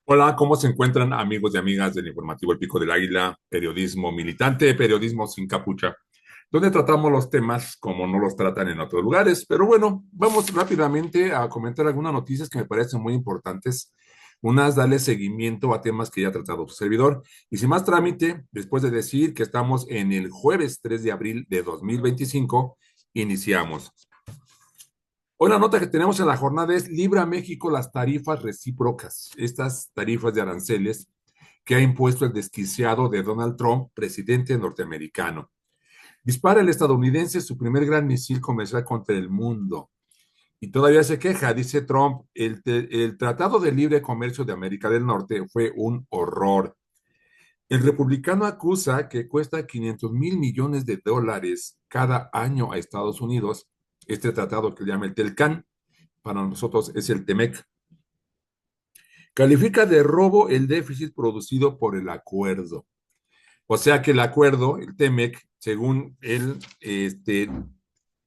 Hola, ¿cómo se encuentran amigos y amigas del informativo El Pico del Águila, periodismo militante, periodismo sin capucha, donde tratamos los temas como no los tratan en otros lugares? Pero bueno, vamos rápidamente a comentar algunas noticias que me parecen muy importantes, unas darle seguimiento a temas que ya ha tratado su servidor. Y sin más trámite, después de decir que estamos en el jueves 3 de abril de 2025, iniciamos. Hoy la nota que tenemos en la jornada es Libra México las tarifas recíprocas, estas tarifas de aranceles que ha impuesto el desquiciado de Donald Trump, presidente norteamericano. Dispara el estadounidense su primer gran misil comercial contra el mundo. Y todavía se queja, dice Trump, el Tratado de Libre Comercio de América del Norte fue un horror. El republicano acusa que cuesta 500,000 millones de dólares cada año a Estados Unidos este tratado que llama el TELCAN, para nosotros es el TEMEC. Califica de robo el déficit producido por el acuerdo. O sea que el acuerdo, el TEMEC, según él, él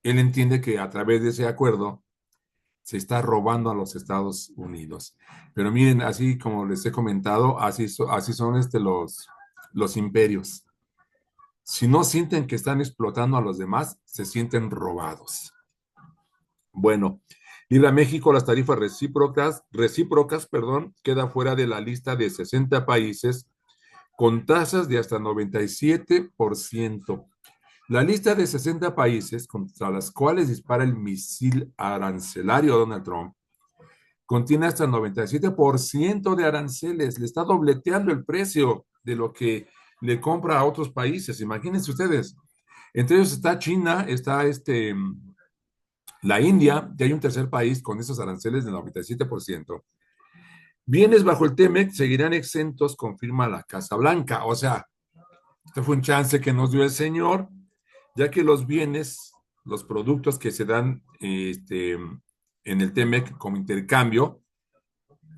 entiende que a través de ese acuerdo se está robando a los Estados Unidos. Pero miren, así como les he comentado, así son los imperios. Si no sienten que están explotando a los demás, se sienten robados. Bueno, Libra México, las tarifas recíprocas, perdón, queda fuera de la lista de 60 países con tasas de hasta 97%. La lista de 60 países contra las cuales dispara el misil arancelario Donald Trump contiene hasta el 97% de aranceles. Le está dobleteando el precio de lo que le compra a otros países. Imagínense ustedes. Entre ellos está China, está la India, y hay un tercer país con esos aranceles del 97%. Bienes bajo el TEMEC seguirán exentos, confirma la Casa Blanca. O sea, este fue un chance que nos dio el señor, ya que los bienes, los productos que se dan en el TEMEC como intercambio,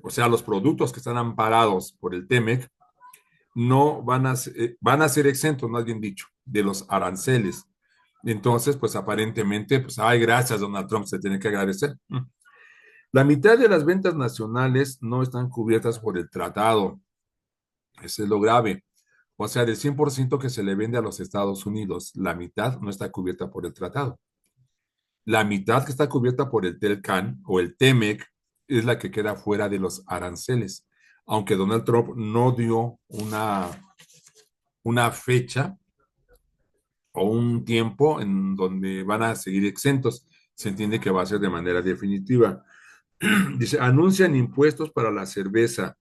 o sea, los productos que están amparados por el TEMEC, no van a ser exentos, más bien dicho, de los aranceles. Entonces, pues aparentemente, pues, ay, gracias, Donald Trump, se tiene que agradecer. La mitad de las ventas nacionales no están cubiertas por el tratado. Eso es lo grave. O sea, del 100% que se le vende a los Estados Unidos, la mitad no está cubierta por el tratado. La mitad que está cubierta por el TELCAN o el TEMEC es la que queda fuera de los aranceles. Aunque Donald Trump no dio una fecha o un tiempo en donde van a seguir exentos, se entiende que va a ser de manera definitiva. Dice, anuncian impuestos para la cerveza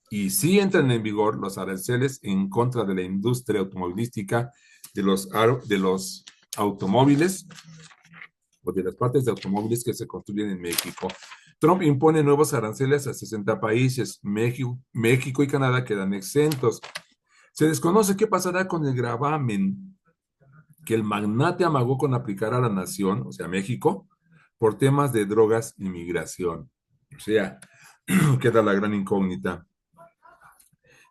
y sí entran en vigor los aranceles en contra de la industria automovilística, de los automóviles o de las partes de automóviles que se construyen en México. Trump impone nuevos aranceles a 60 países. México y Canadá quedan exentos. Se desconoce qué pasará con el gravamen que el magnate amagó con aplicar a la nación, o sea, México, por temas de drogas y migración. O sea, queda la gran incógnita.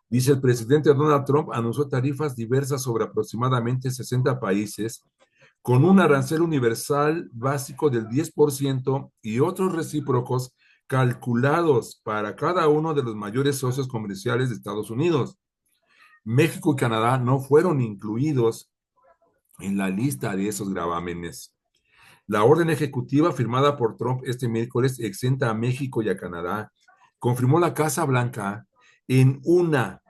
Dice el presidente Donald Trump anunció tarifas diversas sobre aproximadamente 60 países con un arancel universal básico del 10% y otros recíprocos calculados para cada uno de los mayores socios comerciales de Estados Unidos. México y Canadá no fueron incluidos en la lista de esos gravámenes. La orden ejecutiva firmada por Trump este miércoles exenta a México y a Canadá, confirmó la Casa Blanca en una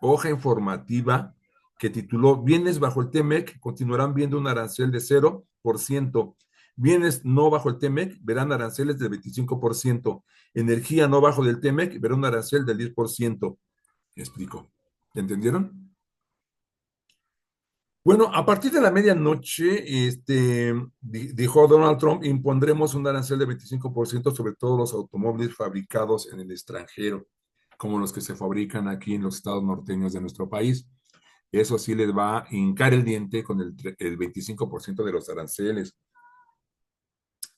hoja informativa que tituló Bienes bajo el TEMEC continuarán viendo un arancel de 0%. Bienes no bajo el TEMEC verán aranceles del 25%. Energía no bajo del TEMEC verá un arancel del 10%. ¿Me explico? ¿Entendieron? Bueno, a partir de la medianoche, dijo Donald Trump, impondremos un arancel de 25% sobre todos los automóviles fabricados en el extranjero, como los que se fabrican aquí en los estados norteños de nuestro país. Eso sí les va a hincar el diente con el 25% de los aranceles.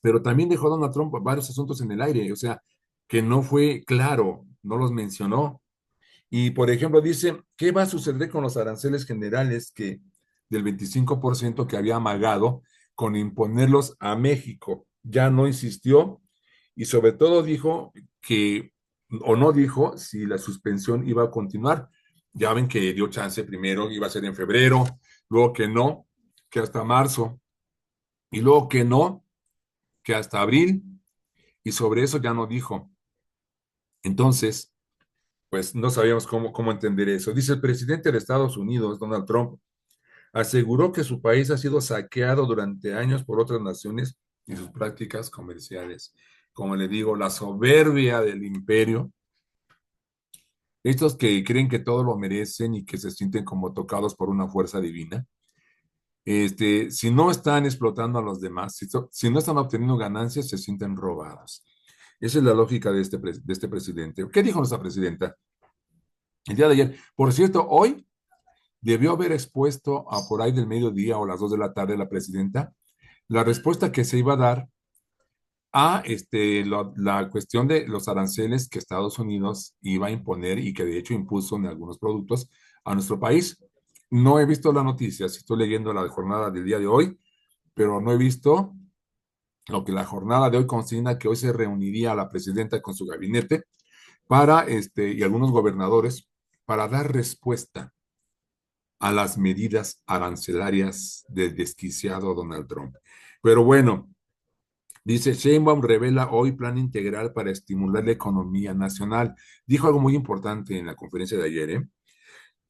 Pero también dejó Donald Trump varios asuntos en el aire, o sea, que no fue claro, no los mencionó. Y, por ejemplo, dice, ¿qué va a suceder con los aranceles generales del 25% que había amagado con imponerlos a México? Ya no insistió y sobre todo dijo que o no dijo si la suspensión iba a continuar. Ya ven que dio chance primero, iba a ser en febrero, luego que no, que hasta marzo, y luego que no, que hasta abril, y sobre eso ya no dijo. Entonces, pues no sabíamos cómo entender eso. Dice el presidente de Estados Unidos, Donald Trump, aseguró que su país ha sido saqueado durante años por otras naciones y sus prácticas comerciales. Como le digo, la soberbia del imperio, estos que creen que todo lo merecen y que se sienten como tocados por una fuerza divina, si no están explotando a los demás, si no están obteniendo ganancias, se sienten robados. Esa es la lógica de este presidente. ¿Qué dijo nuestra presidenta el día de ayer? Por cierto, hoy debió haber expuesto a por ahí del mediodía o las 2 de la tarde la presidenta la respuesta que se iba a dar a la cuestión de los aranceles que Estados Unidos iba a imponer y que de hecho impuso en algunos productos a nuestro país. No he visto la noticia, si estoy leyendo la jornada del día de hoy, pero no he visto lo que la jornada de hoy consigna, que hoy se reuniría la presidenta con su gabinete y algunos gobernadores para dar respuesta a las medidas arancelarias del desquiciado Donald Trump. Pero bueno, dice, Sheinbaum revela hoy plan integral para estimular la economía nacional. Dijo algo muy importante en la conferencia de ayer, ¿eh?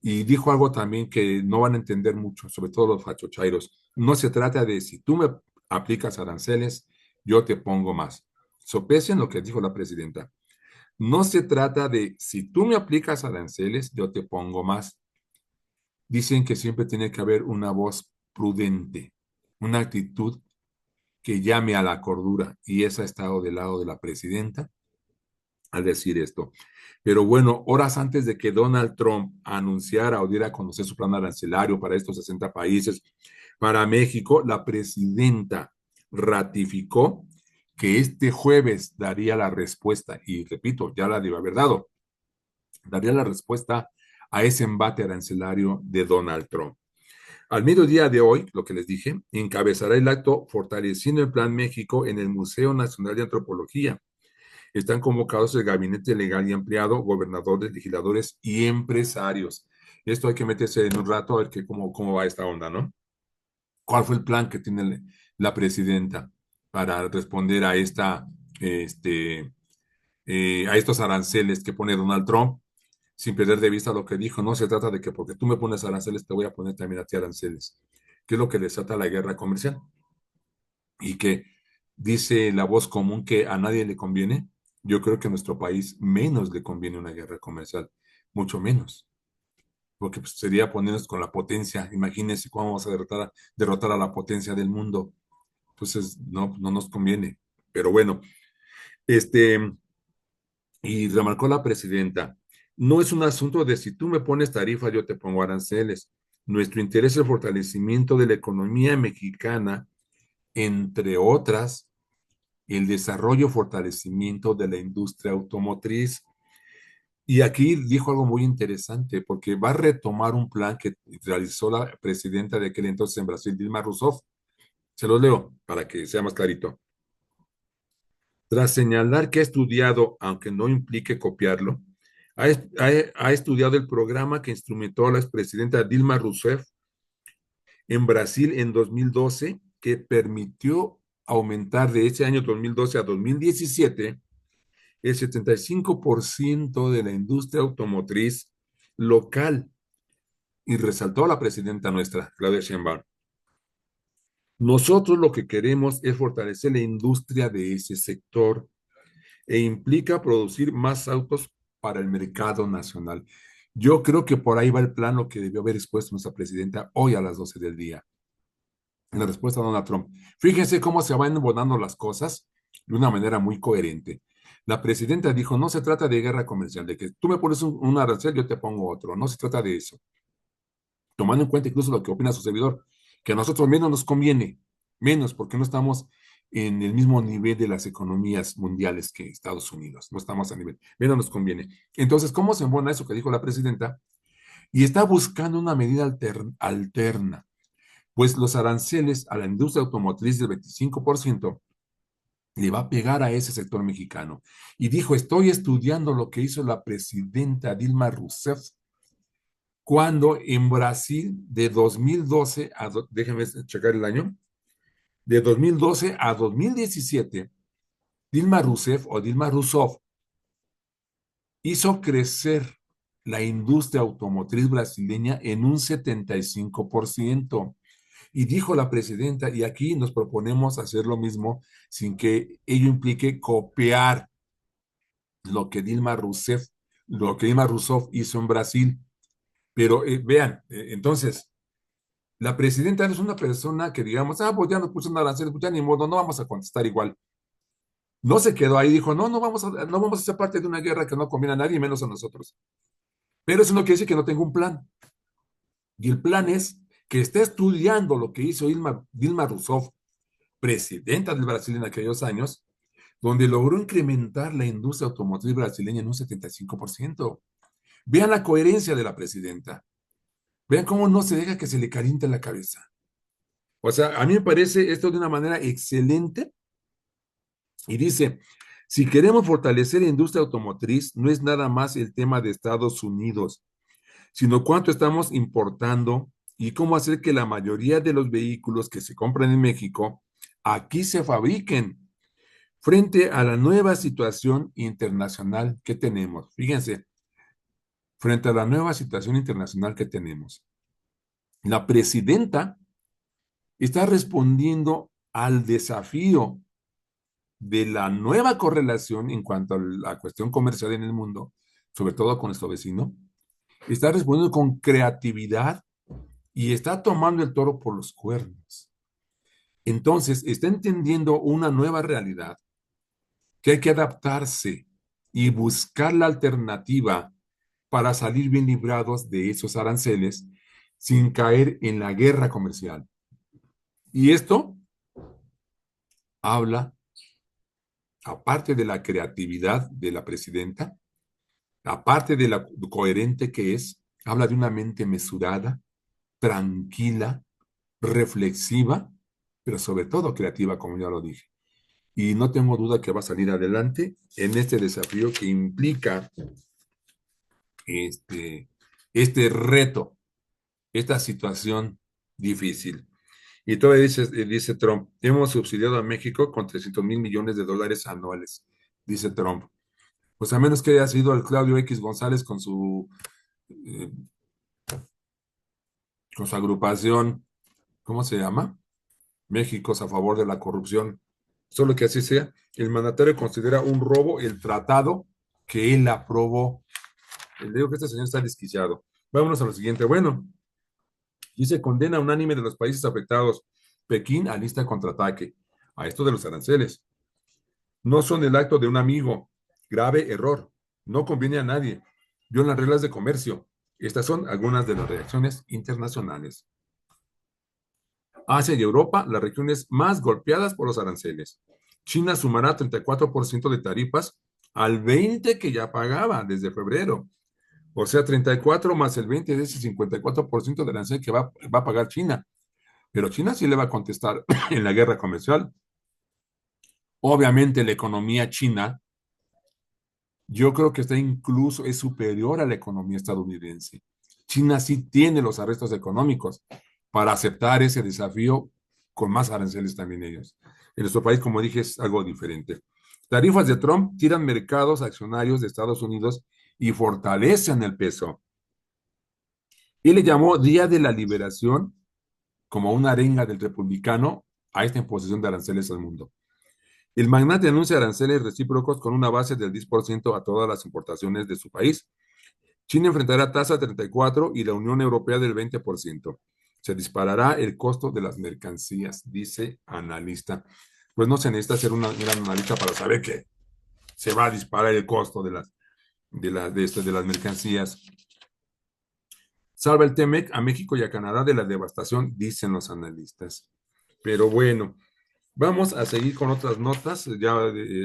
Y dijo algo también que no van a entender mucho, sobre todo los fachochairos. No se trata de si tú me aplicas aranceles, yo te pongo más. Sopesen lo que dijo la presidenta. No se trata de si tú me aplicas aranceles, yo te pongo más. Dicen que siempre tiene que haber una voz prudente, una actitud que llame a la cordura, y esa ha estado del lado de la presidenta al decir esto. Pero bueno, horas antes de que Donald Trump anunciara o diera a conocer su plan arancelario para estos 60 países, para México, la presidenta ratificó que este jueves daría la respuesta, y repito, ya la debe haber dado, daría la respuesta a ese embate arancelario de Donald Trump. Al mediodía de hoy, lo que les dije, encabezará el acto fortaleciendo el Plan México en el Museo Nacional de Antropología. Están convocados el gabinete legal y ampliado, gobernadores, legisladores y empresarios. Esto hay que meterse en un rato a ver cómo va esta onda, ¿no? ¿Cuál fue el plan que tiene la presidenta para responder este, a estos aranceles que pone Donald Trump? Sin perder de vista lo que dijo, no se trata de que porque tú me pones aranceles, te voy a poner también a ti aranceles, que es lo que desata la guerra comercial. Y que dice la voz común que a nadie le conviene. Yo creo que a nuestro país menos le conviene una guerra comercial, mucho menos, porque pues, sería ponernos con la potencia. Imagínense cómo vamos a derrotar a la potencia del mundo. Entonces, no nos conviene. Pero bueno, este, y remarcó la presidenta, no es un asunto de si tú me pones tarifas, yo te pongo aranceles. Nuestro interés es el fortalecimiento de la economía mexicana, entre otras, el desarrollo y fortalecimiento de la industria automotriz. Y aquí dijo algo muy interesante, porque va a retomar un plan que realizó la presidenta de aquel entonces en Brasil, Dilma Rousseff. Se los leo para que sea más clarito. Tras señalar que ha estudiado, aunque no implique copiarlo, ha estudiado el programa que instrumentó a la expresidenta Dilma Rousseff en Brasil en 2012, que permitió aumentar de ese año 2012 a 2017 el 75% de la industria automotriz local. Y resaltó la presidenta nuestra, Claudia Sheinbaum. Nosotros lo que queremos es fortalecer la industria de ese sector e implica producir más autos para el mercado nacional. Yo creo que por ahí va el plan, lo que debió haber expuesto nuestra presidenta hoy a las 12 del día. En la respuesta a Donald Trump. Fíjense cómo se van embonando las cosas de una manera muy coherente. La presidenta dijo, no se trata de guerra comercial, de que tú me pones un arancel, yo te pongo otro. No se trata de eso. Tomando en cuenta incluso lo que opina su servidor, que a nosotros menos nos conviene, menos porque no estamos en el mismo nivel de las economías mundiales que Estados Unidos, no estamos a nivel, menos nos conviene. Entonces, ¿cómo se embona eso que dijo la presidenta? Y está buscando una medida alterna, pues los aranceles a la industria automotriz del 25% le va a pegar a ese sector mexicano. Y dijo, estoy estudiando lo que hizo la presidenta Dilma Rousseff cuando en Brasil de 2012 déjenme checar el año, de 2012 a 2017, Dilma Rousseff o Dilma Rousseff hizo crecer la industria automotriz brasileña en un 75%. Y dijo la presidenta, y aquí nos proponemos hacer lo mismo sin que ello implique copiar lo que Dilma Rousseff hizo en Brasil. Pero vean, entonces, la presidenta no es una persona que digamos, pues ya nos puso un arancel, pues ya ni modo, no vamos a contestar igual. No se quedó ahí, dijo, no vamos a ser parte de una guerra que no conviene a nadie, menos a nosotros. Pero eso no quiere decir que no tenga un plan. Y el plan es que esté estudiando lo que hizo Dilma Rousseff, presidenta del Brasil en aquellos años, donde logró incrementar la industria automotriz brasileña en un 75%. Vean la coherencia de la presidenta. Vean cómo no se deja que se le caliente la cabeza. O sea, a mí me parece esto de una manera excelente y dice, si queremos fortalecer la industria automotriz, no es nada más el tema de Estados Unidos, sino cuánto estamos importando y cómo hacer que la mayoría de los vehículos que se compran en México aquí se fabriquen frente a la nueva situación internacional que tenemos. Fíjense, frente a la nueva situación internacional que tenemos, la presidenta está respondiendo al desafío de la nueva correlación en cuanto a la cuestión comercial en el mundo, sobre todo con nuestro vecino, está respondiendo con creatividad y está tomando el toro por los cuernos. Entonces, está entendiendo una nueva realidad que hay que adaptarse y buscar la alternativa para salir bien librados de esos aranceles sin caer en la guerra comercial. Y esto habla, aparte de la creatividad de la presidenta, aparte de la coherente que es, habla de una mente mesurada, tranquila, reflexiva, pero sobre todo creativa, como ya lo dije. Y no tengo duda que va a salir adelante en este desafío que implica este, este reto, esta situación difícil. Y todavía dice Trump, hemos subsidiado a México con 300,000 millones de dólares anuales, dice Trump. Pues a menos que haya sido el Claudio X González eh, con su agrupación, ¿cómo se llama? Méxicos a favor de la corrupción. Solo que así sea, el mandatario considera un robo el tratado que él aprobó. Le digo que este señor está desquiciado. Vámonos a lo siguiente. Bueno, dice condena unánime de los países afectados. Pekín alista contraataque. A esto de los aranceles. No son el acto de un amigo. Grave error. No conviene a nadie. Violan reglas de comercio. Estas son algunas de las reacciones internacionales. Asia y Europa, las regiones más golpeadas por los aranceles. China sumará 34% de tarifas al 20% que ya pagaba desde febrero. O sea, 34 más el 20 de ese 54% de arancel que va a pagar China. Pero China sí le va a contestar en la guerra comercial. Obviamente la economía china, yo creo que está incluso, es superior a la economía estadounidense. China sí tiene los arrestos económicos para aceptar ese desafío con más aranceles también ellos. En nuestro país, como dije, es algo diferente. Tarifas de Trump tiran mercados accionarios de Estados Unidos y fortalecen el peso. Y le llamó Día de la Liberación como una arenga del republicano a esta imposición de aranceles al mundo. El magnate anuncia aranceles recíprocos con una base del 10% a todas las importaciones de su país. China enfrentará tasa 34 y la Unión Europea del 20%. Se disparará el costo de las mercancías, dice analista. Pues no se necesita ser un gran analista para saber que se va a disparar el costo de las mercancías. Salva el TEMEC a México y a Canadá de la devastación, dicen los analistas. Pero bueno, vamos a seguir con otras notas, ya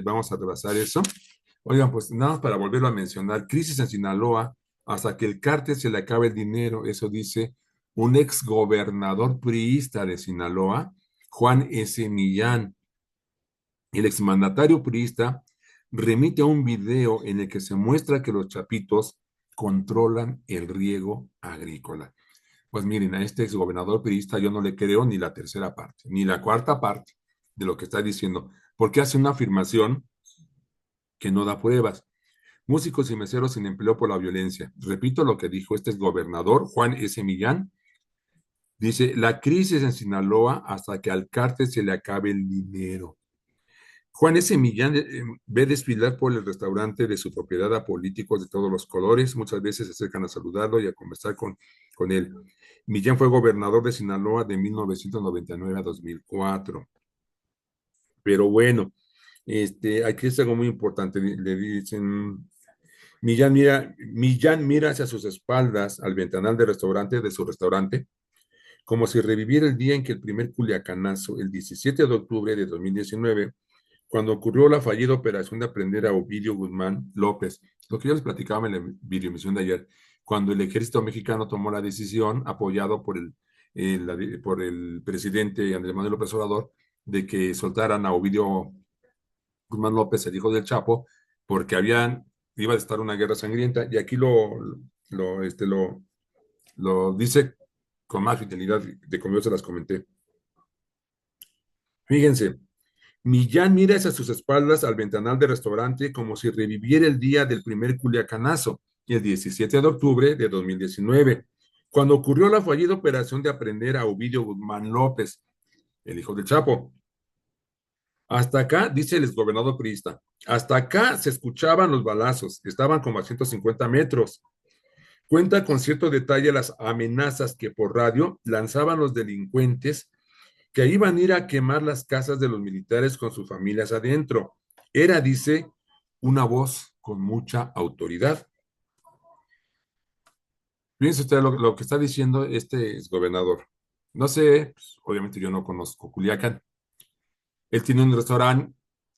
vamos a rebasar eso. Oigan, pues nada más para volverlo a mencionar, crisis en Sinaloa, hasta que el cártel se le acabe el dinero, eso dice un exgobernador priista de Sinaloa, Juan S. Millán. El exmandatario priista remite a un video en el que se muestra que los chapitos controlan el riego agrícola. Pues miren, a este exgobernador priista yo no le creo ni la tercera parte, ni la cuarta parte de lo que está diciendo, porque hace una afirmación que no da pruebas. Músicos y meseros sin empleo por la violencia. Repito lo que dijo este exgobernador, Juan S. Millán. Dice, la crisis en Sinaloa hasta que al cártel se le acabe el dinero. Juan S. Millán ve desfilar por el restaurante de su propiedad a políticos de todos los colores. Muchas veces se acercan a saludarlo y a conversar con él. Millán fue gobernador de Sinaloa de 1999 a 2004. Pero bueno, aquí es algo muy importante. Le dicen, Millán mira hacia sus espaldas al ventanal del restaurante, de su restaurante, como si reviviera el día en que el primer culiacanazo, el 17 de octubre de 2019, cuando ocurrió la fallida operación de aprender a Ovidio Guzmán López, lo que yo les platicaba en la videoemisión de ayer, cuando el ejército mexicano tomó la decisión, apoyado por el presidente Andrés Manuel López Obrador, de que soltaran a Ovidio Guzmán López, el hijo del Chapo, porque iba a estar una guerra sangrienta, y aquí lo, este, lo dice con más fidelidad de como yo se las comenté. Fíjense, Millán mira hacia sus espaldas al ventanal del restaurante como si reviviera el día del primer culiacanazo, el 17 de octubre de 2019, cuando ocurrió la fallida operación de aprender a Ovidio Guzmán López, el hijo del Chapo. Hasta acá, dice el exgobernador priista, hasta acá se escuchaban los balazos, estaban como a 150 metros. Cuenta con cierto detalle las amenazas que por radio lanzaban los delincuentes que iban a ir a quemar las casas de los militares con sus familias adentro. Era, dice, una voz con mucha autoridad. Fíjense usted lo que está diciendo este exgobernador. No sé, pues, obviamente yo no conozco Culiacán. Él tiene un restaurante,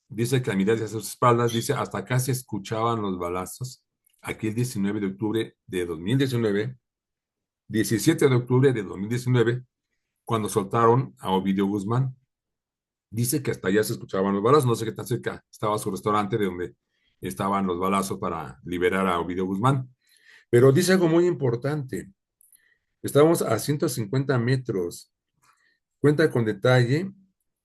dice que a mirar hacia sus espaldas, dice, hasta acá se escuchaban los balazos. Aquí el 19 de octubre de 2019, 17 de octubre de 2019, cuando soltaron a Ovidio Guzmán. Dice que hasta allá se escuchaban los balazos, no sé qué tan cerca estaba su restaurante de donde estaban los balazos para liberar a Ovidio Guzmán. Pero dice algo muy importante, estábamos a 150 metros. Cuenta con detalle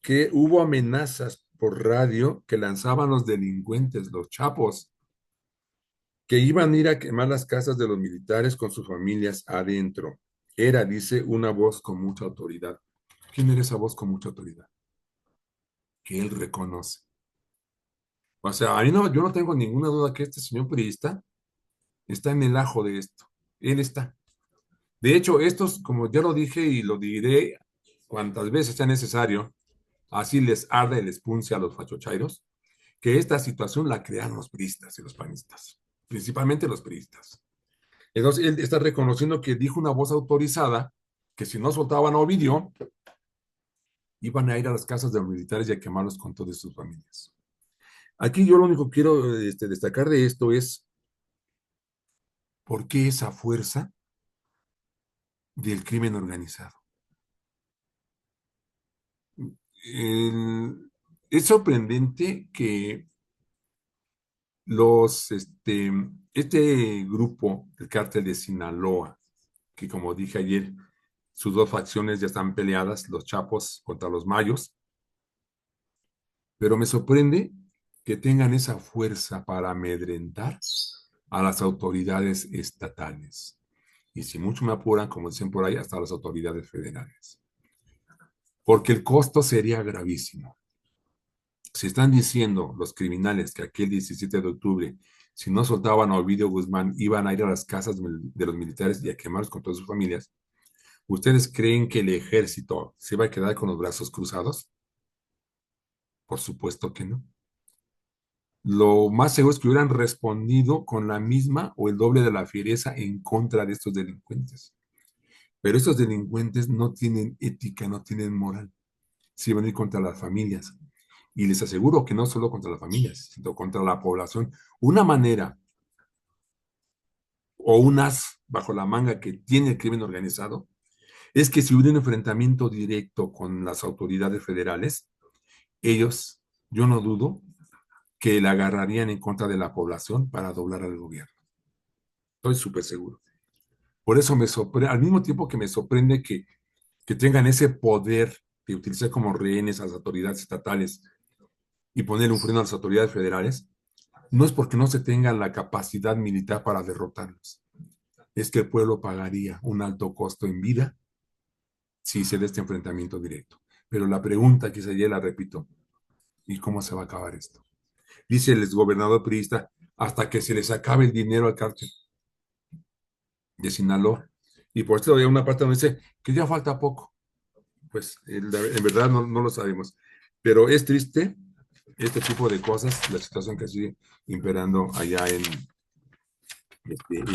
que hubo amenazas por radio que lanzaban los delincuentes, los chapos, que iban a ir a quemar las casas de los militares con sus familias adentro. Era, dice, una voz con mucha autoridad. ¿Quién era esa voz con mucha autoridad? Que él reconoce. O sea, a mí no, yo no tengo ninguna duda que este señor periodista está en el ajo de esto. Él está. De hecho, estos, como ya lo dije y lo diré cuantas veces sea necesario, así les arde el espunce a los fachochairos, que esta situación la crearon los priistas y los panistas, principalmente los priistas. Entonces, él está reconociendo que dijo una voz autorizada que si no soltaban a Ovidio, iban a ir a las casas de los militares y a quemarlos con todas sus familias. Aquí yo lo único que quiero destacar de esto es por qué esa fuerza del crimen organizado. El, es sorprendente que este grupo, el cártel de Sinaloa, que como dije ayer, sus dos facciones ya están peleadas, los Chapos contra los Mayos, pero me sorprende que tengan esa fuerza para amedrentar a las autoridades estatales. Y si mucho me apuran, como dicen por ahí, hasta las autoridades federales. Porque el costo sería gravísimo. Si están diciendo los criminales que aquel 17 de octubre, si no soltaban a Ovidio Guzmán, iban a ir a las casas de los militares y a quemarlos con todas sus familias, ¿ustedes creen que el ejército se va a quedar con los brazos cruzados? Por supuesto que no. Lo más seguro es que hubieran respondido con la misma o el doble de la fiereza en contra de estos delincuentes. Pero estos delincuentes no tienen ética, no tienen moral. Sí van a ir contra las familias. Y les aseguro que no solo contra las familias, sino contra la población. Una manera o un as bajo la manga que tiene el crimen organizado es que si hubiera un enfrentamiento directo con las autoridades federales, ellos yo no dudo que la agarrarían en contra de la población para doblar al gobierno. Estoy súper seguro. Por eso me sorprende, al mismo tiempo que me sorprende que tengan ese poder de utilizar como rehenes a las autoridades estatales y poner un freno a las autoridades federales, no es porque no se tenga la capacidad militar para derrotarlos, es que el pueblo pagaría un alto costo en vida si se da este enfrentamiento directo. Pero la pregunta que se la repito, ¿y cómo se va a acabar esto? Dice el exgobernador priista, hasta que se les acabe el dinero al cártel de Sinaloa. Y por esto hay una parte donde dice que ya falta poco. Pues en verdad no lo sabemos. Pero es triste este tipo de cosas, la situación que sigue imperando allá en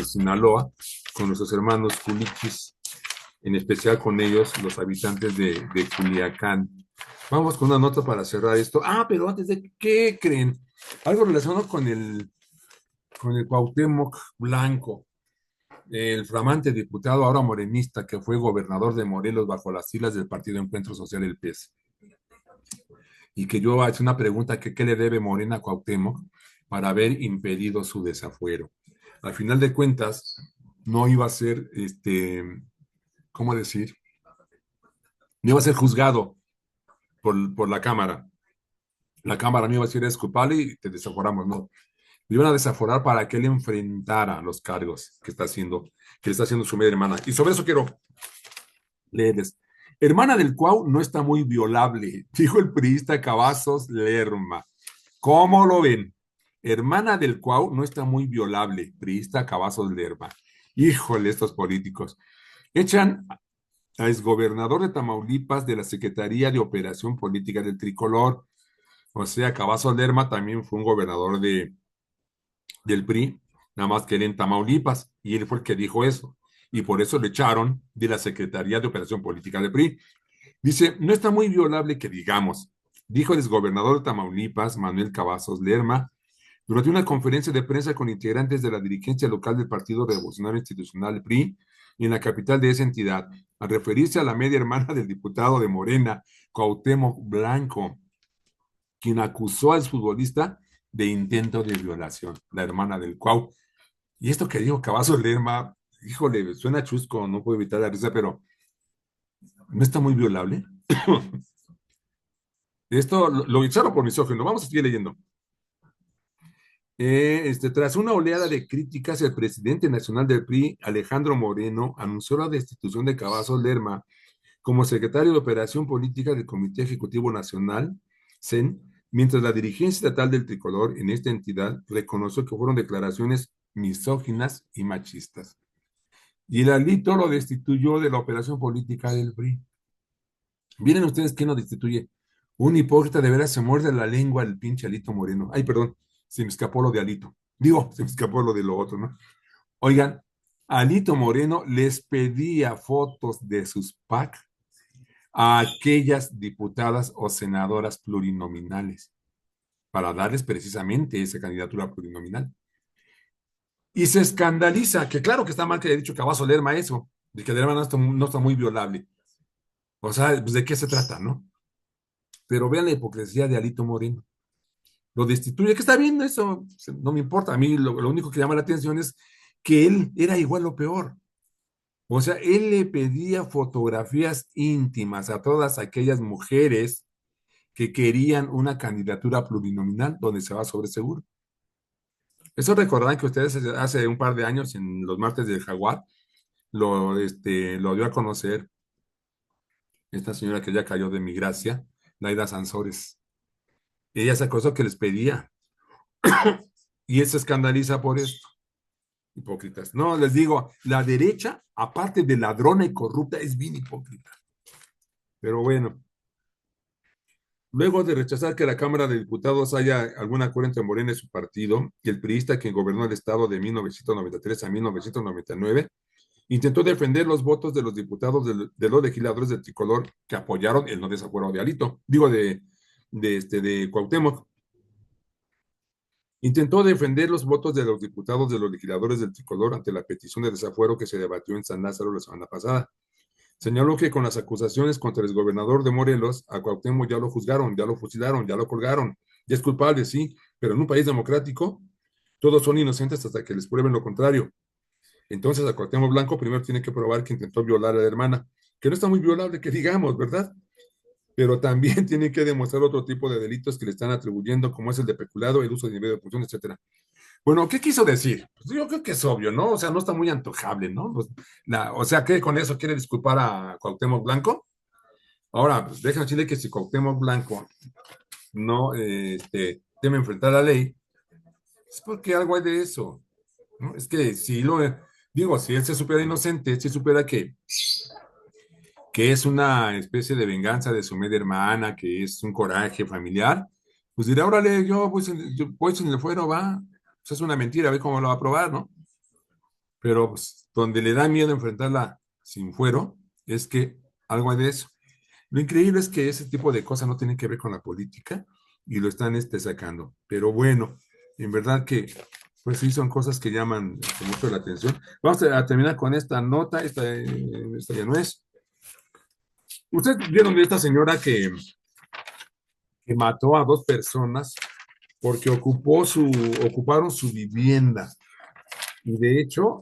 Sinaloa, con nuestros hermanos culichis, en especial con ellos, los habitantes de Culiacán. Vamos con una nota para cerrar esto. Ah, pero antes de, ¿qué creen? Algo relacionado con el Cuauhtémoc Blanco, el flamante diputado ahora morenista que fue gobernador de Morelos bajo las siglas del Partido Encuentro Social, el PES. Y que yo hace una pregunta que qué le debe Morena a Cuauhtémoc para haber impedido su desafuero. Al final de cuentas, no iba a ser, ¿cómo decir? No iba a ser juzgado por la Cámara. La Cámara no iba a decir es culpable y te desaforamos, no. Le iban a desaforar para que él enfrentara los cargos que le está haciendo su media hermana. Y sobre eso quiero leerles. Hermana del Cuau no está muy violable, dijo el priista Cavazos Lerma. ¿Cómo lo ven? Hermana del Cuau no está muy violable, priista Cavazos Lerma. Híjole, estos políticos. Echan a exgobernador de Tamaulipas de la Secretaría de Operación Política del Tricolor. O sea, Cavazos Lerma también fue un gobernador del PRI, nada más que él en Tamaulipas, y él fue el que dijo eso. Y por eso le echaron de la Secretaría de Operación Política del PRI. Dice, no está muy violable que digamos, dijo el exgobernador de Tamaulipas, Manuel Cavazos Lerma, durante una conferencia de prensa con integrantes de la dirigencia local del Partido Revolucionario Institucional PRI en la capital de esa entidad, al referirse a la media hermana del diputado de Morena, Cuauhtémoc Blanco, quien acusó al futbolista de intento de violación, la hermana del Cuau. Y esto que dijo Cavazos Lerma, híjole, suena chusco, no puedo evitar la risa, pero no está muy violable. Esto lo echaron por misógino. Vamos a seguir leyendo. Tras una oleada de críticas, el presidente nacional del PRI, Alejandro Moreno, anunció la destitución de Cavazos Lerma como secretario de Operación Política del Comité Ejecutivo Nacional, CEN, mientras la dirigencia estatal del tricolor en esta entidad reconoció que fueron declaraciones misóginas y machistas. Y el Alito lo destituyó de la operación política del PRI. ¿Vienen ustedes quién lo destituye? Un hipócrita de veras se muerde la lengua el pinche Alito Moreno. Ay, perdón, se me escapó lo de Alito. Digo, se me escapó lo de lo otro, ¿no? Oigan, Alito Moreno les pedía fotos de sus PAC a aquellas diputadas o senadoras plurinominales para darles precisamente esa candidatura plurinominal. Y se escandaliza, que claro que está mal que haya dicho Cavazo Lerma eso, de que Lerma no está muy violable. O sea, pues, ¿de qué se trata, no? Pero vean la hipocresía de Alito Moreno. Lo destituye, que está bien, eso no me importa. A mí lo único que llama la atención es que él era igual o peor. O sea, él le pedía fotografías íntimas a todas aquellas mujeres que querían una candidatura plurinominal donde se va sobre seguro. Eso recordarán que ustedes hace un par de años en los martes del Jaguar lo dio a conocer esta señora que ya cayó de mi gracia, Laida Sansores. Ella se acusó que les pedía y él se escandaliza por esto. Hipócritas. No, les digo, la derecha, aparte de ladrona y corrupta, es bien hipócrita. Pero bueno, luego de rechazar que la Cámara de Diputados haya algún acuerdo entre Morena y su partido, y el priista quien gobernó el Estado de 1993 a 1999, intentó defender los votos de los diputados de los legisladores del tricolor que apoyaron el no desafuero de Alito, digo de Cuauhtémoc. Intentó defender los votos de los diputados de los legisladores del tricolor ante la petición de desafuero que se debatió en San Lázaro la semana pasada. Señaló que con las acusaciones contra el gobernador de Morelos, a Cuauhtémoc ya lo juzgaron, ya lo fusilaron, ya lo colgaron, ya es culpable, sí, pero en un país democrático todos son inocentes hasta que les prueben lo contrario. Entonces a Cuauhtémoc Blanco primero tiene que probar que intentó violar a la hermana, que no está muy violable, que digamos, ¿verdad? Pero también tiene que demostrar otro tipo de delitos que le están atribuyendo, como es el de peculado, el uso de nivel de función, etcétera. Bueno, ¿qué quiso decir? Pues yo creo que es obvio, ¿no? O sea, no está muy antojable, ¿no? Pues, o sea, ¿qué con eso quiere disculpar a Cuauhtémoc Blanco? Ahora, pues déjame decirle que si Cuauhtémoc Blanco no teme enfrentar la ley, es porque algo hay de eso, ¿no? Es que si lo, digo, si él se supiera inocente, si supiera que es una especie de venganza de su media hermana, que es un coraje familiar, pues dirá, órale, yo voy sin el fuero, va. Pues es una mentira, a ver cómo lo va a probar, ¿no? Pero pues, donde le da miedo enfrentarla sin fuero, es que algo hay de eso. Lo increíble es que ese tipo de cosas no tienen que ver con la política y lo están sacando. Pero bueno, en verdad que, pues sí, son cosas que llaman mucho la atención. Vamos a terminar con esta nota, esta ya no es. ¿Ustedes vieron de esta señora que mató a dos personas porque ocuparon su vivienda? Y de hecho,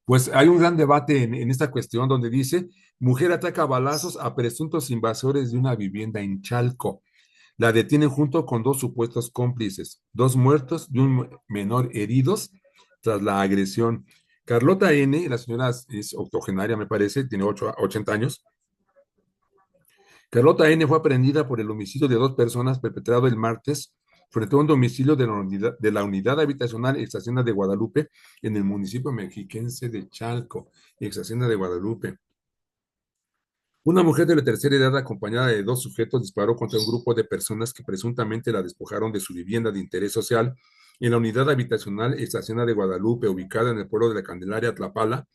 pues hay un gran debate en esta cuestión donde dice, mujer ataca a balazos a presuntos invasores de una vivienda en Chalco. La detienen junto con dos supuestos cómplices, dos muertos y un menor heridos tras la agresión. Carlota N., la señora es octogenaria, me parece, tiene 80 años. Carlota N. fue aprehendida por el homicidio de dos personas perpetrado el martes frente a un domicilio de la unidad habitacional ex Hacienda de Guadalupe en el municipio mexiquense de Chalco, ex Hacienda de Guadalupe. Una mujer de la tercera edad acompañada de dos sujetos disparó contra un grupo de personas que presuntamente la despojaron de su vivienda de interés social en la unidad habitacional ex Hacienda de Guadalupe, ubicada en el pueblo de la Candelaria, Tlapala,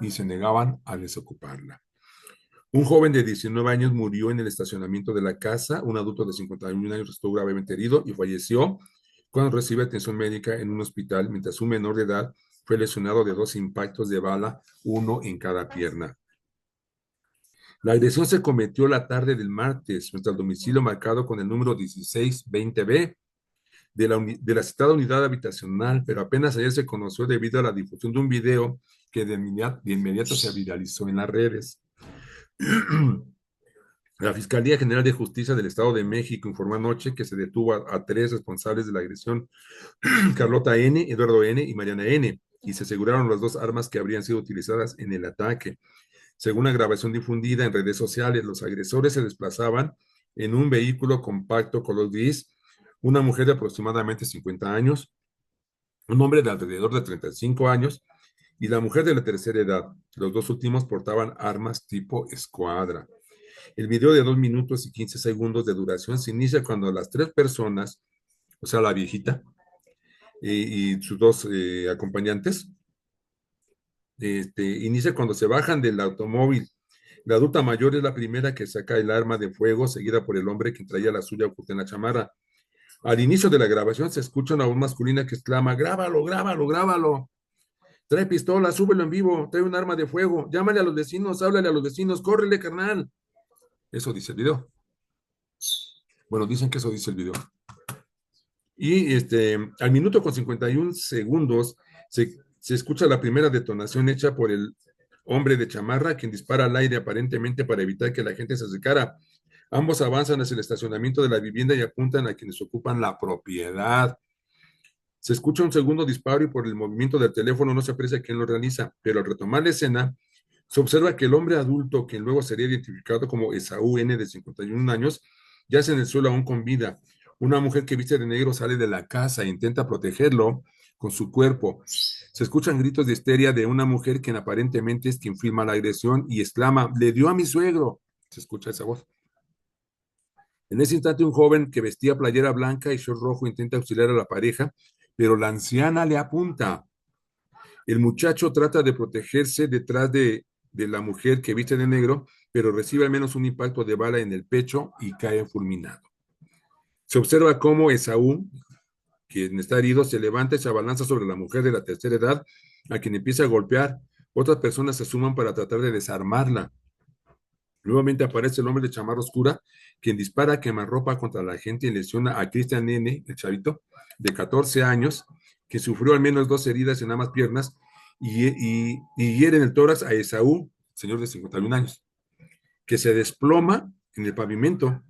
y se negaban a desocuparla. Un joven de 19 años murió en el estacionamiento de la casa. Un adulto de 51 años estuvo gravemente herido y falleció cuando recibe atención médica en un hospital, mientras un menor de edad fue lesionado de dos impactos de bala, uno en cada pierna. La agresión se cometió la tarde del martes frente al domicilio marcado con el número 1620B de la citada unidad habitacional, pero apenas ayer se conoció debido a la difusión de un video que de inmediato se viralizó en las redes. La Fiscalía General de Justicia del Estado de México informó anoche que se detuvo a tres responsables de la agresión, Carlota N., Eduardo N. y Mariana N., y se aseguraron las dos armas que habrían sido utilizadas en el ataque. Según la grabación difundida en redes sociales, los agresores se desplazaban en un vehículo compacto color gris, una mujer de aproximadamente 50 años, un hombre de alrededor de 35 años y la mujer de la tercera edad. Los dos últimos portaban armas tipo escuadra. El video de 2 minutos y 15 segundos de duración se inicia cuando las tres personas, o sea, la viejita y sus dos acompañantes, inicia cuando se bajan del automóvil. La adulta mayor es la primera que saca el arma de fuego, seguida por el hombre que traía la suya oculta en la chamarra. Al inicio de la grabación se escucha una voz masculina que exclama, grábalo, grábalo, grábalo. Trae pistola, súbelo en vivo, trae un arma de fuego, llámale a los vecinos, háblale a los vecinos, córrele, carnal. Eso dice el video. Bueno, dicen que eso dice el video. Y al minuto con 51 segundos se escucha la primera detonación hecha por el hombre de chamarra, quien dispara al aire aparentemente para evitar que la gente se acercara. Ambos avanzan hacia el estacionamiento de la vivienda y apuntan a quienes ocupan la propiedad. Se escucha un segundo disparo y por el movimiento del teléfono no se aprecia quién lo realiza, pero al retomar la escena, se observa que el hombre adulto, quien luego sería identificado como Esaú N. de 51 años, yace en el suelo aún con vida. Una mujer que viste de negro sale de la casa e intenta protegerlo con su cuerpo. Se escuchan gritos de histeria de una mujer quien aparentemente es quien filma la agresión y exclama, le dio a mi suegro. Se escucha esa voz. En ese instante un joven que vestía playera blanca y short rojo intenta auxiliar a la pareja, pero la anciana le apunta. El muchacho trata de protegerse detrás de la mujer que viste de negro, pero recibe al menos un impacto de bala en el pecho y cae fulminado. Se observa cómo Esaú, quien está herido, se levanta y se abalanza sobre la mujer de la tercera edad, a quien empieza a golpear. Otras personas se suman para tratar de desarmarla. Nuevamente aparece el hombre de chamarra oscura, quien dispara a quemarropa contra la gente y lesiona a Cristian N., el chavito, de 14 años, que sufrió al menos 2 heridas en ambas piernas y hiere en el tórax a Esaú, señor de 51 años, que se desploma en el pavimento.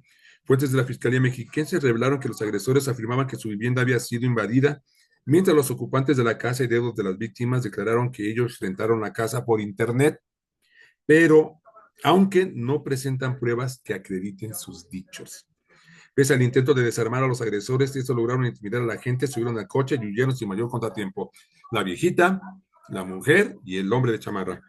Fuentes de la Fiscalía Mexiquense revelaron que los agresores afirmaban que su vivienda había sido invadida, mientras los ocupantes de la casa y dedos de las víctimas declararon que ellos rentaron la casa por internet, pero aunque no presentan pruebas que acrediten sus dichos. Pese al intento de desarmar a los agresores, estos lograron intimidar a la gente, subieron al coche y huyeron sin mayor contratiempo. La viejita, la mujer y el hombre de chamarra.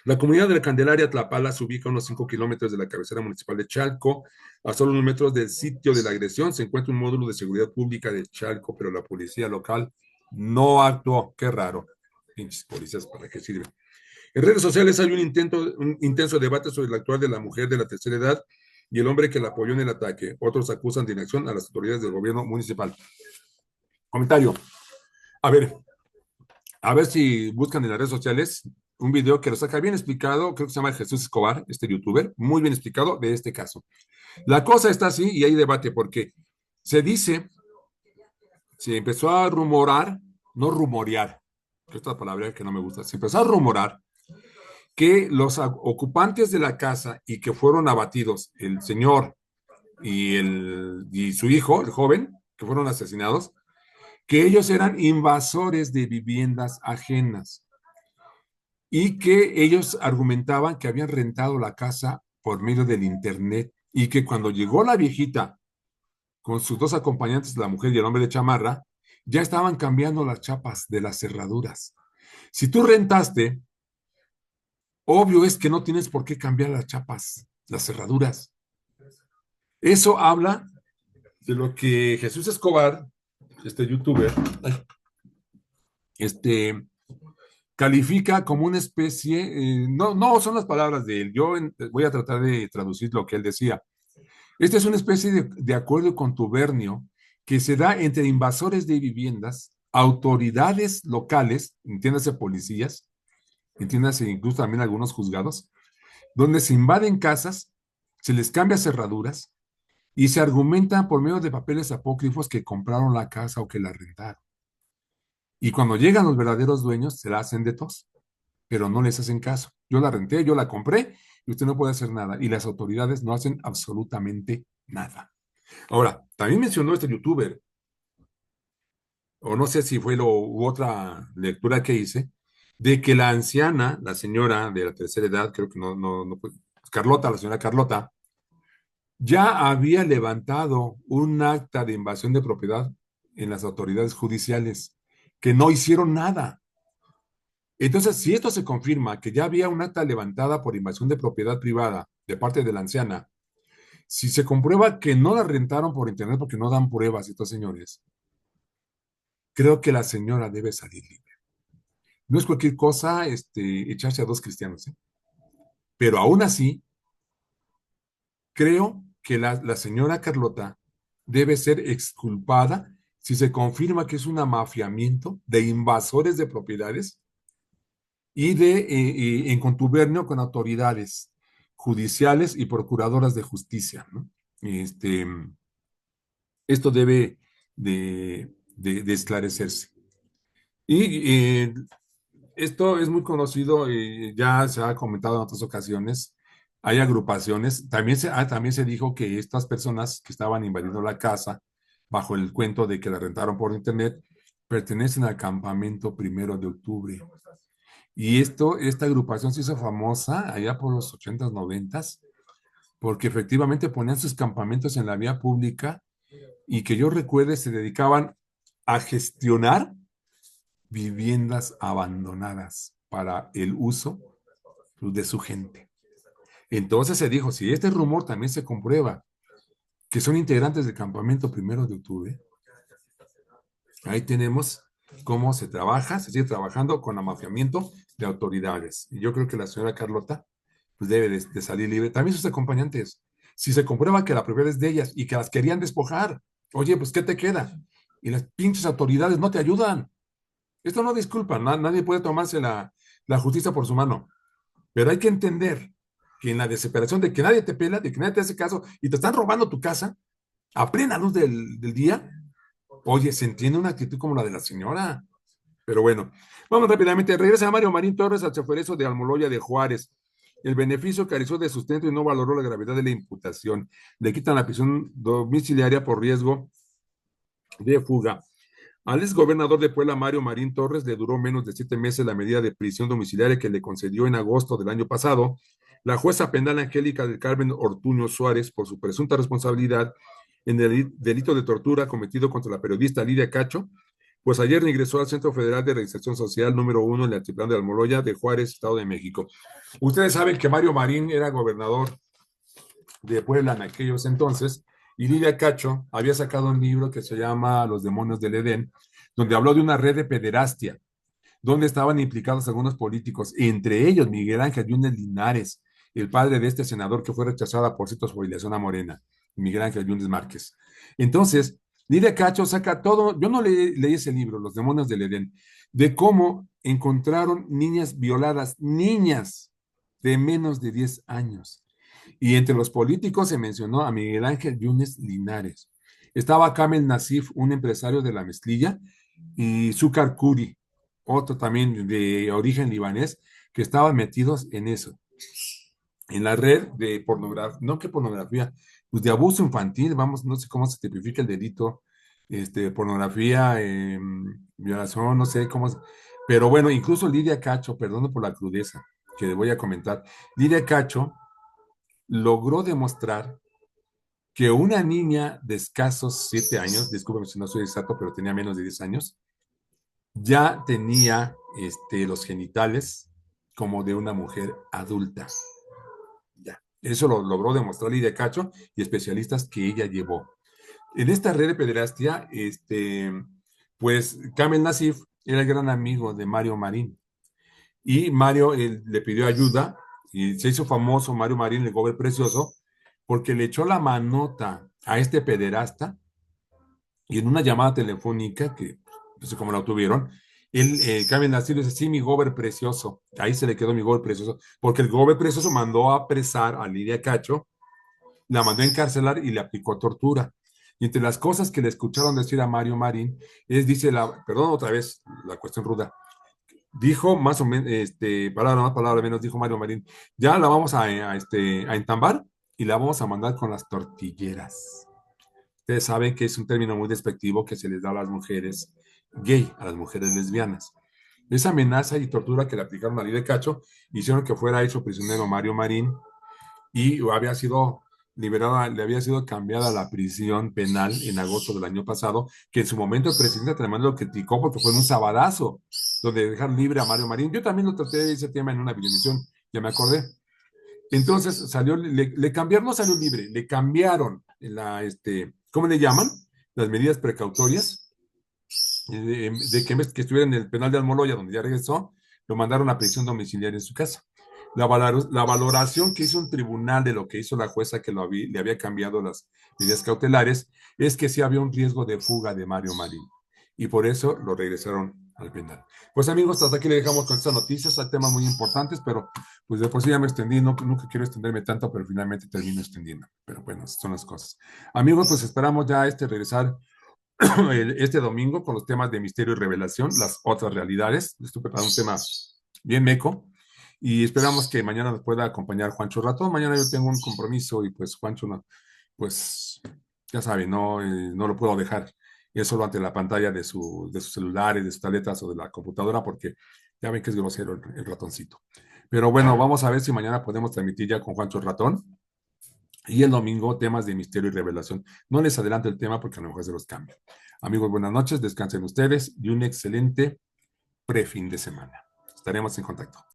La comunidad de la Candelaria Tlapala se ubica a unos 5 kilómetros de la cabecera municipal de Chalco. A solo unos metros del sitio de la agresión se encuentra un módulo de seguridad pública de Chalco, pero la policía local no actuó. Qué raro. Pinches policías, ¿para qué sirven? En redes sociales hay un intenso debate sobre el actuar de la mujer de la tercera edad y el hombre que la apoyó en el ataque. Otros acusan de inacción a las autoridades del gobierno municipal. Comentario. A ver si buscan en las redes sociales un video que lo saca bien explicado, creo que se llama Jesús Escobar, este youtuber, muy bien explicado de este caso. La cosa está así y hay debate porque se dice, se empezó a rumorar, no rumorear, que esta palabra que no me gusta, se empezó a rumorar que los ocupantes de la casa y que fueron abatidos, el señor y su hijo, el joven, que fueron asesinados, que ellos eran invasores de viviendas ajenas y que ellos argumentaban que habían rentado la casa por medio del internet y que cuando llegó la viejita con sus dos acompañantes, la mujer y el hombre de chamarra, ya estaban cambiando las chapas de las cerraduras. Si tú rentaste, obvio es que no tienes por qué cambiar las chapas, las cerraduras. Eso habla de lo que Jesús Escobar, este youtuber, califica como una especie, no son las palabras de él, voy a tratar de traducir lo que él decía. Esta es una especie de acuerdo contubernio que se da entre invasores de viviendas, autoridades locales, entiéndase policías, entiéndase incluso también algunos juzgados, donde se invaden casas, se les cambia cerraduras y se argumenta por medio de papeles apócrifos que compraron la casa o que la rentaron. Y cuando llegan los verdaderos dueños, se la hacen de tos, pero no les hacen caso. Yo la renté, yo la compré y usted no puede hacer nada. Y las autoridades no hacen absolutamente nada. Ahora, también mencionó este youtuber, o no sé si fue otra lectura que hice, de que la anciana, la señora de la tercera edad, creo que no Carlota, la señora Carlota, ya había levantado un acta de invasión de propiedad en las autoridades judiciales, que no hicieron nada. Entonces, si esto se confirma, que ya había un acta levantada por invasión de propiedad privada de parte de la anciana, si se comprueba que no la rentaron por internet porque no dan pruebas, estos señores, creo que la señora debe salir libre. No es cualquier cosa echarse a dos cristianos, ¿eh? Pero aún así, creo que la señora Carlota debe ser exculpada si se confirma que es un amafiamiento de invasores de propiedades y en contubernio con autoridades judiciales y procuradoras de justicia, ¿no? Esto debe de esclarecerse. Y esto es muy conocido, ya se ha comentado en otras ocasiones. Hay agrupaciones. También se dijo que estas personas que estaban invadiendo la casa bajo el cuento de que la rentaron por internet pertenecen al campamento 1 de octubre. Y esta agrupación se hizo famosa allá por los 80s, 90s, porque efectivamente ponían sus campamentos en la vía pública y que yo recuerde se dedicaban a gestionar viviendas abandonadas para el uso de su gente. Entonces se dijo, si este rumor también se comprueba que son integrantes del campamento 1 de octubre, ahí tenemos cómo se trabaja, se sigue trabajando con amafiamiento de autoridades. Y yo creo que la señora Carlota pues debe de salir libre. También sus acompañantes. Si se comprueba que la propiedad es de ellas y que las querían despojar, oye, pues ¿qué te queda? Y las pinches autoridades no te ayudan. Esto no disculpa, nadie puede tomarse la justicia por su mano, pero hay que entender que en la desesperación de que nadie te pela, de que nadie te hace caso y te están robando tu casa a plena luz del día, oye, se entiende una actitud como la de la señora. Pero bueno, vamos rápidamente. Regresa Mario Marín Torres al choferezo de Almoloya de Juárez. El beneficio careció de sustento y no valoró la gravedad de la imputación. Le quitan la prisión domiciliaria por riesgo de fuga. Al exgobernador de Puebla, Mario Marín Torres, le duró menos de 7 meses la medida de prisión domiciliaria que le concedió en agosto del año pasado la jueza penal Angélica del Carmen Ortuño Suárez por su presunta responsabilidad en el delito de tortura cometido contra la periodista Lidia Cacho, pues ayer ingresó al Centro Federal de Reinserción Social número 1 en el altiplano de Almoloya de Juárez, Estado de México. Ustedes saben que Mario Marín era gobernador de Puebla en aquellos entonces, y Lidia Cacho había sacado un libro que se llama Los demonios del Edén, donde habló de una red de pederastia, donde estaban implicados algunos políticos, entre ellos Miguel Ángel Yunes Linares, el padre de este senador que fue rechazada por cierta su filiación a Morena, Miguel Ángel Yunes Márquez. Entonces, Lidia Cacho saca todo, yo no leí ese libro, Los demonios del Edén, de cómo encontraron niñas violadas, niñas de menos de 10 años. Y entre los políticos se mencionó a Miguel Ángel Yunes Linares. Estaba Kamel Nasif, un empresario de la mezclilla, y Zúcar Kuri, otro también de origen libanés, que estaban metidos en eso, en la red de pornografía, no que pornografía, pues de abuso infantil, vamos, no sé cómo se tipifica el delito, pornografía, violación, no sé cómo, pero bueno, incluso Lidia Cacho, perdón por la crudeza que le voy a comentar, Lidia Cacho logró demostrar que una niña de escasos 7 años, discúlpeme si no soy exacto, pero tenía menos de 10 años, ya tenía los genitales como de una mujer adulta. Ya. Eso lo logró demostrar Lidia Cacho y especialistas que ella llevó. En esta red de pederastia, pues Kamel Nasif era el gran amigo de Mario Marín. Y Mario le pidió ayuda y se hizo famoso Mario Marín, el gober precioso, porque le echó la manota a este pederasta y en una llamada telefónica, que no sé cómo la obtuvieron, él, Carmen Nasir dice, sí, mi gober precioso, ahí se le quedó mi gober precioso, porque el gober precioso mandó a apresar a Lidia Cacho, la mandó a encarcelar y le aplicó tortura. Y entre las cosas que le escucharon decir a Mario Marín, dice, perdón otra vez la cuestión ruda, dijo más o menos, palabra más, palabra menos, dijo Mario Marín, ya la vamos a entambar y la vamos a mandar con las tortilleras. Ustedes saben que es un término muy despectivo que se les da a las mujeres gay, a las mujeres lesbianas. Esa amenaza y tortura que le aplicaron a Lidia Cacho hicieron que fuera hecho prisionero Mario Marín y había sido liberada, le había sido cambiada la prisión penal en agosto del año pasado, que en su momento el presidente también lo criticó porque fue en un sabadazo, donde dejaron libre a Mario Marín. Yo también lo traté de ese tema en una videoemisión, ya me acordé. Entonces salió, le cambiaron, no salió libre, le cambiaron ¿cómo le llaman? Las medidas precautorias, de que estuviera en el penal de Almoloya, donde ya regresó, lo mandaron a prisión domiciliaria en su casa. La valoración que hizo un tribunal de lo que hizo la jueza que le había cambiado las medidas cautelares es que sí había un riesgo de fuga de Mario Marín y por eso lo regresaron al penal. Pues amigos, hasta aquí le dejamos con estas noticias. Hay temas muy importantes, pero pues de por sí ya me extendí, nunca quiero extenderme tanto, pero finalmente termino extendiendo. Pero bueno, esas son las cosas. Amigos, pues esperamos ya regresar este domingo con los temas de misterio y revelación, las otras realidades. Estoy preparando un tema bien meco y esperamos que mañana nos pueda acompañar Juancho Ratón. Mañana yo tengo un compromiso y pues Juancho, no, pues ya sabe, no lo puedo dejar solo ante la pantalla de sus celulares, de sus tabletas o de la computadora porque ya ven que es grosero el ratoncito. Pero bueno, vamos a ver si mañana podemos transmitir ya con Juancho Ratón. Y el domingo, temas de misterio y revelación. No les adelanto el tema porque a lo mejor se los cambio. Amigos, buenas noches, descansen ustedes y un excelente prefin de semana. Estaremos en contacto.